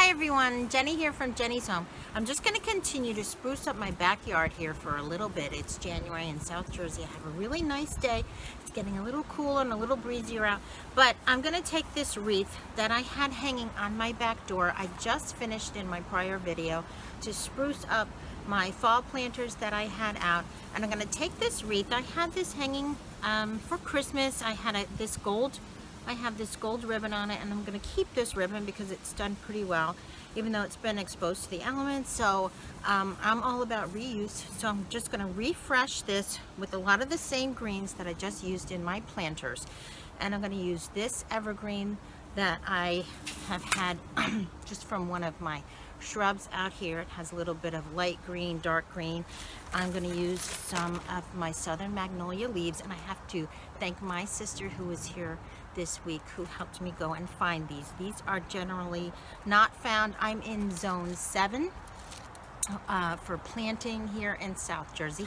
Hi everyone, Jenny here from Jenny's Home. I'm just going to continue to spruce up my backyard here for a little bit. It's January in South Jersey. I have a really nice day. It's getting a little cooler and a little breezier out. But I'm going to take this wreath that I had hanging on my back door. I just finished in my prior video to spruce up my fall planters that I had out. And I'm going to take this wreath. I had this hanging for Christmas. I have this gold ribbon on it, and I'm going to keep this ribbon because it's done pretty well, even though it's been exposed to the elements. So I'm all about reuse, so I'm just going to refresh this with a lot of the same greens that I just used in my planters. And I'm going to use this evergreen that I have had just from one of my shrubs out here. It has a little bit of light green, dark green. I'm going to use some of my southern magnolia leaves, and I have to thank my sister who was here this week who helped me go and find these. These are generally not found. I'm in zone 7 for planting here in South Jersey,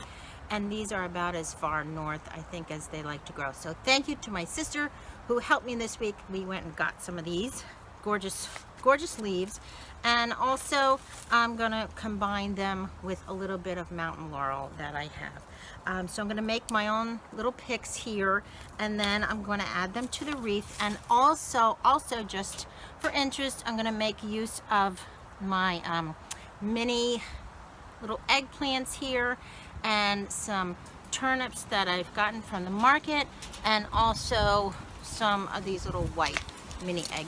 and these are about as far north, I think, as they like to grow. So thank you to my sister who helped me this week. We went and got some of these gorgeous leaves, and also I'm gonna combine them with a little bit of mountain laurel that I have. So I'm gonna make my own little picks here, and then I'm gonna add them to the wreath. And also just for interest, I'm gonna make use of my mini little eggplants here, and some turnips that I've gotten from the market, and also some of these little white mini egg.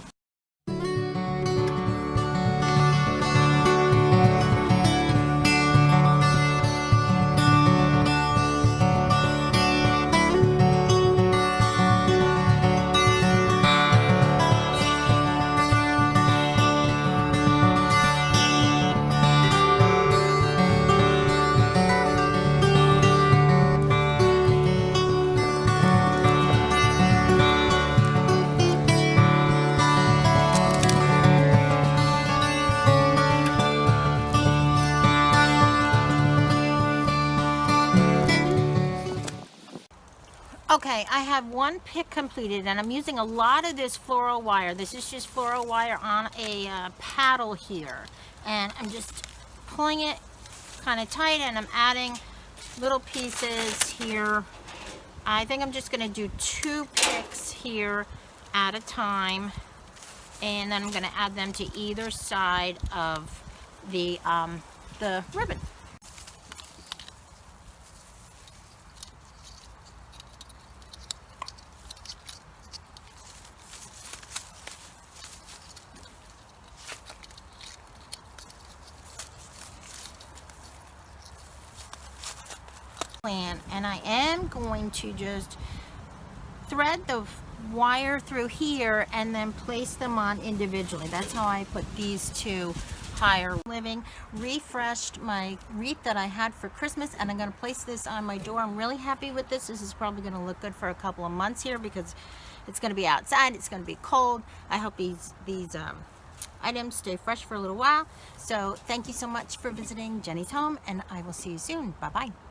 Okay, I have one pick completed, and I'm using a lot of this floral wire. This is just floral wire on a paddle here, and I'm just pulling it kind of tight, and I'm adding little pieces here. I think I'm just going to do 2 picks here at a time, and then I'm going to add them to either side of the ribbon. And I am going to just thread the wire through here and then place them on individually. That's how I put these 2 higher living. Refreshed my wreath that I had for Christmas, and I'm going to place this on my door. I'm really happy with this. This is probably going to look good for a couple of months here because it's going to be outside. It's going to be cold. I hope these items stay fresh for a little while. So thank you so much for visiting Jenny's Home, and I will see you soon. Bye-bye.